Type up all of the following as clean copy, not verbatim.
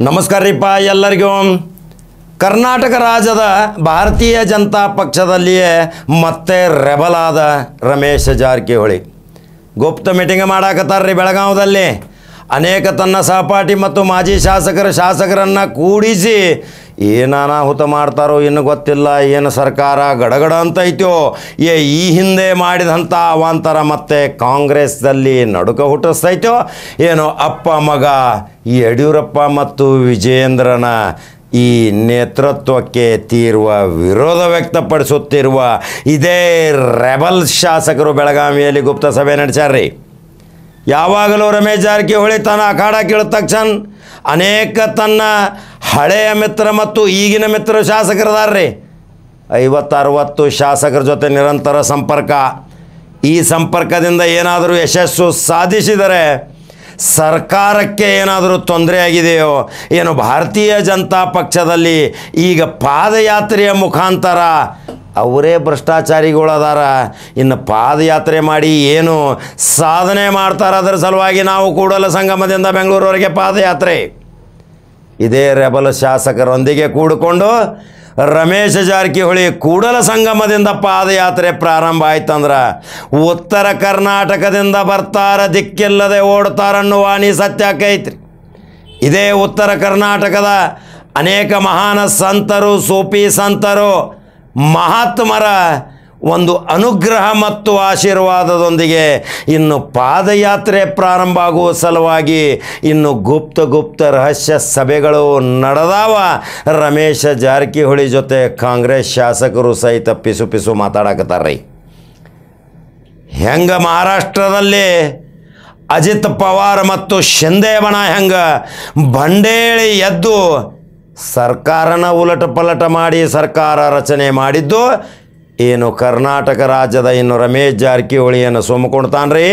ನಮಸ್ಕಾರ ರೀಪ್ಪ ಎಲ್ಲರಿಗೂ ಕರ್ನಾಟಕ ರಾಜ್ಯದ ಭಾರತೀಯ ಜನತಾ ಪಕ್ಷದಲ್ಲಿಯೇ ಮತ್ತೆ ರೆಬಲ್ ಆದ ರಮೇಶ್ ಜಾರಕಿಹೊಳಿ ಗುಪ್ತ ಮೀಟಿಂಗ್ ಮಾಡಾಕತ್ತಾರ್ರಿ ಬೆಳಗಾವದಲ್ಲಿ ಅನೇಕ ತನ್ನ ಸಹಪಾಠಿ ಮತ್ತು ಮಾಜಿ ಶಾಸಕರನ್ನು ಕೂಡಿಸಿ ಏನು ಅನಾಹುತ ಮಾಡ್ತಾರೋ ಇನ್ನು ಗೊತ್ತಿಲ್ಲ ಏನು ಸರ್ಕಾರ ಗಡಗಡ ಅಂತ ಐತೋ ಈ ಹಿಂದೆ ಮಾಡಿದಂಥ ಅವಾಂತರ ಮತ್ತೆ ಕಾಂಗ್ರೆಸ್ದಲ್ಲಿ ನಡುಕ ಹುಟ್ಟಿಸ್ತೈತೋ ಏನೋ ಅಪ್ಪ ಮಗ ಯಡಿಯೂರಪ್ಪ ಮತ್ತು ವಿಜಯೇಂದ್ರನ ಈ ನೇತೃತ್ವಕ್ಕೆ ತೀರುವ ವಿರೋಧ ವ್ಯಕ್ತಪಡಿಸುತ್ತಿರುವ ಇದೇ ರೆಬಲ್ ಶಾಸಕರು ಬೆಳಗಾವಿಯಲ್ಲಿ ಗುಪ್ತ ಸಭೆ ನಡೆಸ್ಯಾರ್ರಿ. ಯಾವಾಗಲೂ ರಮೇಶ್ ಜಾರಕಿಹೊಳಿ ತನ್ನ ಅಖಾಡ ಕೇಳಿದ ತಕ್ಷಣ ಅನೇಕ ತನ್ನ ಹಳೆಯ ಮಿತ್ರ ಮತ್ತು ಈಗಿನ ಮಿತ್ರ ಶಾಸಕರದಾರ್ರಿ 50-60 ಶಾಸಕರ ಜೊತೆ ನಿರಂತರ ಸಂಪರ್ಕ. ಈ ಸಂಪರ್ಕದಿಂದ ಏನಾದರೂ ಯಶಸ್ಸು ಸಾಧಿಸಿದರೆ ಸರ್ಕಾರಕ್ಕೆ ಏನಾದರೂ ತೊಂದರೆ ಆಗಿದೆಯೋ ಏನು ಭಾರತೀಯ ಜನತಾ ಪಕ್ಷದಲ್ಲಿ ಈಗ ಪಾದಯಾತ್ರೆಯ ಮುಖಾಂತರ ಅವರೇ ಭ್ರಷ್ಟಾಚಾರಿಗಳದಾರ ಇನ್ನು ಪಾದಯಾತ್ರೆ ಮಾಡಿ ಏನು ಸಾಧನೆ ಮಾಡ್ತಾರೆ ಅದರ ಸಲುವಾಗಿ ನಾವು ಕೂಡಲ ಸಂಗಮದಿಂದ ಬೆಂಗಳೂರವರೆಗೆ ಪಾದಯಾತ್ರೆ ಇದೇ ರೆಬಲ್ ಶಾಸಕರೊಂದಿಗೆ ಕೂಡಿಕೊಂಡು ರಮೇಶ್ ಜಾರಕಿಹೊಳಿ ಕೂಡಲ ಸಂಗಮದಿಂದ ಪಾದಯಾತ್ರೆ ಪ್ರಾರಂಭ ಆಯ್ತಂದ್ರೆ ಉತ್ತರ ಕರ್ನಾಟಕದಿಂದ ಬರ್ತಾರ ದಿಕ್ಕಿಲ್ಲದೆ ಓಡ್ತಾರನ್ನುವ ವಾಣಿ ಸತ್ಯಾಕೈತ್ರಿ. ಇದೇ ಉತ್ತರ ಕರ್ನಾಟಕದ ಅನೇಕ ಮಹಾನ ಸಂತರು ಸೂಫಿ ಸಂತರು ಮಹಾತ್ಮರ ಒಂದು ಅನುಗ್ರಹ ಮತ್ತು ಆಶೀರ್ವಾದದೊಂದಿಗೆ ಇನ್ನು ಪಾದಯಾತ್ರೆ ಪ್ರಾರಂಭ ಆಗುವ ಸಲುವಾಗಿ ಇನ್ನು ಗುಪ್ತ ರಹಸ್ಯ ಸಭೆಗಳು ನಡೆದಾವ. ರಮೇಶ್ ಜಾರಕಿಹೊಳಿ ಜೊತೆ ಕಾಂಗ್ರೆಸ್ ಶಾಸಕರು ಸಹಿತ ಪಿಸು ಮಾತಾಡಕತ್ತಾರ್ರಿ. ಹೆಂಗೆ ಮಹಾರಾಷ್ಟ್ರದಲ್ಲಿ ಅಜಿತ್ ಪವಾರ್ ಮತ್ತು ಶಿಂದೆ ಬಣ ಹೆಂಗೆ ಬಂಡೇಳಿ ಎದ್ದು ಸರ್ಕಾರನ ಉಲಟ ಪಲಟ ಮಾಡಿ ಸರ್ಕಾರ ರಚನೆ ಮಾಡಿದ್ದು ಏನು ಕರ್ನಾಟಕ ರಾಜ್ಯದ ಇನ್ನು ರಮೇಶ್ ಜಾರಕಿಹೊಳಿಯನ್ನು ಸುಮ್ಮಕೊಳ್ತಾನ್ರಿ.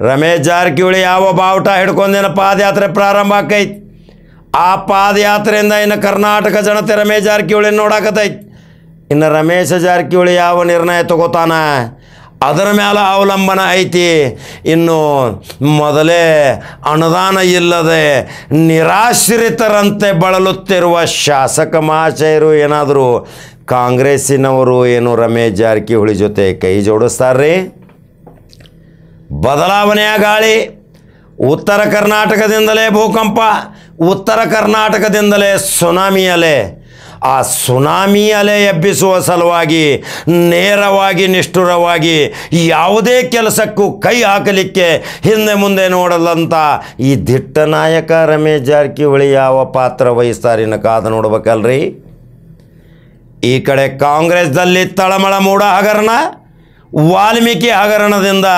ರಮೇಶ್ ಜಾರಕಿಹೊಳಿ ಯಾವ ಬಾವುಟ ಹಿಡ್ಕೊಂಡೇನು ಪಾದಯಾತ್ರೆ ಪ್ರಾರಂಭ ಆಕೈತಿ. ಆ ಪಾದಯಾತ್ರೆಯಿಂದ ಇನ್ನು ಕರ್ನಾಟಕ ಜನತೆ ರಮೇಶ್ ಜಾರಕಿಹೊಳಿ ನೋಡಾಕತೈತಿ. ಇನ್ನು ರಮೇಶ್ ಜಾರಕಿಹೊಳಿ ಯಾವ ನಿರ್ಣಯ ತಗೋತಾನ ಅದರ ಮೇಲೆ ಅವಲಂಬನ ಐತಿ. ಇನ್ನು ಮೊದಲೇ ಅನುದಾನ ಇಲ್ಲದೆ ನಿರಾಶ್ರಿತರಂತೆ ಬಳಲುತ್ತಿರುವ ಶಾಸಕ ಮಹಾಶಯರು ಏನಾದರೂ ಕಾಂಗ್ರೆಸ್ಸಿನವರು ಏನು ರಮೇಶ್ ಜಾರಕಿಹೊಳಿ ಜೊತೆ ಕೈ ಜೋಡಿಸ್ತಾರ್ರಿ. ಬದಲಾವಣೆಯ ಗಾಳಿ, ಉತ್ತರ ಕರ್ನಾಟಕದಿಂದಲೇ ಭೂಕಂಪ, ಉತ್ತರ ಕರ್ನಾಟಕದಿಂದಲೇ ಸುನಾಮಿ ಅಲೆ. ಆ ಸುನಾಮಿ ಅಲೆ ಎಬ್ಬಿಸುವ ಸಲುವಾಗಿ ನೇರವಾಗಿ ನಿಷ್ಠುರವಾಗಿ ಯಾವುದೇ ಕೆಲಸಕ್ಕೂ ಕೈ ಹಾಕಲಿಕ್ಕೆ ಹಿಂದೆ ಮುಂದೆ ನೋಡದಂಥ ಈ ದಿಟ್ಟ ನಾಯಕ ರಮೇಶ್ ಜಾರಕಿಹೊಳಿ ಯಾವ ಪಾತ್ರ ವಹಿಸ್ತಾರಿನ ಕಾದು ನೋಡ್ಬೇಕಲ್ರಿ. ಈ ಕಡೆ ಕಾಂಗ್ರೆಸ್ದಲ್ಲಿ ತಳಮಳ ಮೂಡ ಹಗರಣ, ವಾಲ್ಮೀಕಿ ಹಗರಣದಿಂದ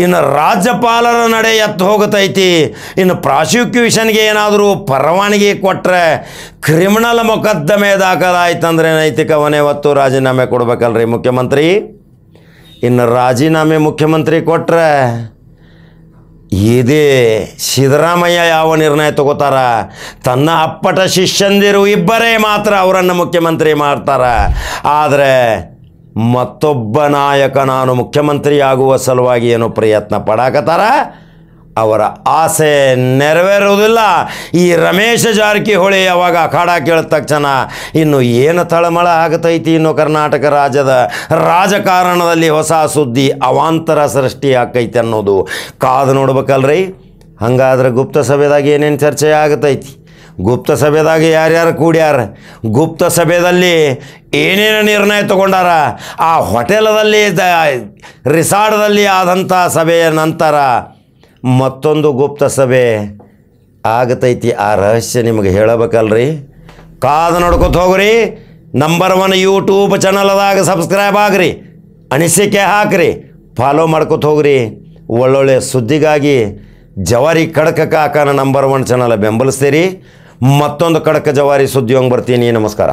ಇನ್ನು ರಾಜ್ಯಪಾಲರ ನಡೆ ಎತ್ತು ಹೋಗುತ್ತೈತಿ. ಇನ್ನು ಪ್ರಾಸಿಕ್ಯೂಷನ್ಗೆ ಏನಾದರೂ ಪರವಾನಗಿ ಕೊಟ್ಟರೆ ಕ್ರಿಮಿನಲ್ ಮೊಕದ್ದಮೆ ದಾಖಲಾಯ್ತಂದರೆ ನೈತಿಕ ಹೊಣೆ ಹೊತ್ತು ರಾಜೀನಾಮೆ ಕೊಡ್ಬೇಕಲ್ರಿ ಮುಖ್ಯಮಂತ್ರಿ. ಇನ್ನು ರಾಜೀನಾಮೆ ಮುಖ್ಯಮಂತ್ರಿ ಕೊಟ್ಟರೆ ಇದೇ ಸಿದ್ದರಾಮಯ್ಯ ಯಾವ ನಿರ್ಣಯ ತಗೋತಾರ, ತನ್ನ ಅಪ್ಪಟ ಶಿಷ್ಯಂದಿರು ಇಬ್ಬರೇ ಮಾತ್ರ ಅವರನ್ನು ಮುಖ್ಯಮಂತ್ರಿ ಮಾಡ್ತಾರ. ಆದರೆ ಮತ್ತೊಬ್ಬ ನಾಯಕ ನಾನು ಮುಖ್ಯಮಂತ್ರಿ ಆಗುವ ಸಲುವಾಗಿ ಏನು ಪ್ರಯತ್ನ ಪಡಾಕತ್ತಾರ, ಅವರ ಆಸೆ ನೆರವೇರುವುದಿಲ್ಲ. ಈ ರಮೇಶ್ ಜಾರಕಿಹೊಳಿ ಯಾವಾಗ ಅಖಾಡ ಕೇಳಿದ ತಕ್ಷಣ ಇನ್ನು ಏನು ತಳಮಳ ಆಗತೈತಿ, ಇನ್ನು ಕರ್ನಾಟಕ ರಾಜ್ಯದ ರಾಜಕಾರಣದಲ್ಲಿ ಹೊಸ ಸುದ್ದಿ ಅವಾಂತರ ಸೃಷ್ಟಿ ಆಕೈತಿ ಅನ್ನೋದು ಕಾದು ನೋಡ್ಬೇಕಲ್ರಿ. ಹಂಗಾದ್ರೆ ಗುಪ್ತ ಸಭೆದಾಗ ಏನೇನು ಚರ್ಚೆ ಆಗತೈತಿ, ಗುಪ್ತ ಸಭೆದಾಗ ಯಾರ್ಯಾರು ಕೂಡ್ಯಾರ, ಗುಪ್ತ ಸಭೆಯಲ್ಲಿ ಏನೇನು ನಿರ್ಣಯ ತಗೊಂಡಾರ, ಆ ಹೋಟೆಲದಲ್ಲಿ ರಿಸಾರ್ಟ್ದಲ್ಲಿ ಆದಂಥ ಸಭೆಯ ನಂತರ ಮತ್ತೊಂದು ಗುಪ್ತ ಸಭೆ ಆಗತೈತಿ. ಆ ರಹಸ್ಯ ನಿಮಗೆ ಹೇಳಬೇಕಲ್ರಿ. ಕಾದು ನೋಡ್ಕೊತ ಹೋಗ್ರಿ. ನಂಬರ್ 1 ಯೂಟ್ಯೂಬ್ ಚಾನಲ್ದಾಗ ಸಬ್ಸ್ಕ್ರೈಬ್ ಆಗ್ರಿ, ಅನಿಸಿಕೆ ಹಾಕ್ರಿ, ಫಾಲೋ ಮಾಡ್ಕೊತ ಹೋಗ್ರಿ. ಒಳ್ಳೊಳ್ಳೆ ಸುದ್ದಿಗಾಗಿ ಜವಾರಿ ಖಡಕ ಕಾಕನ ನಂಬರ್ 1 ಚಾನಲ್ ಬೆಂಬಲಿಸ್ತೀರಿ. ಮತ್ತೊಂದು ಖಡಕ ಜವಾರಿ ಸುದ್ದಿ ಹೋಗಿ ಬರ್ತೀನಿ. ನಮಸ್ಕಾರ.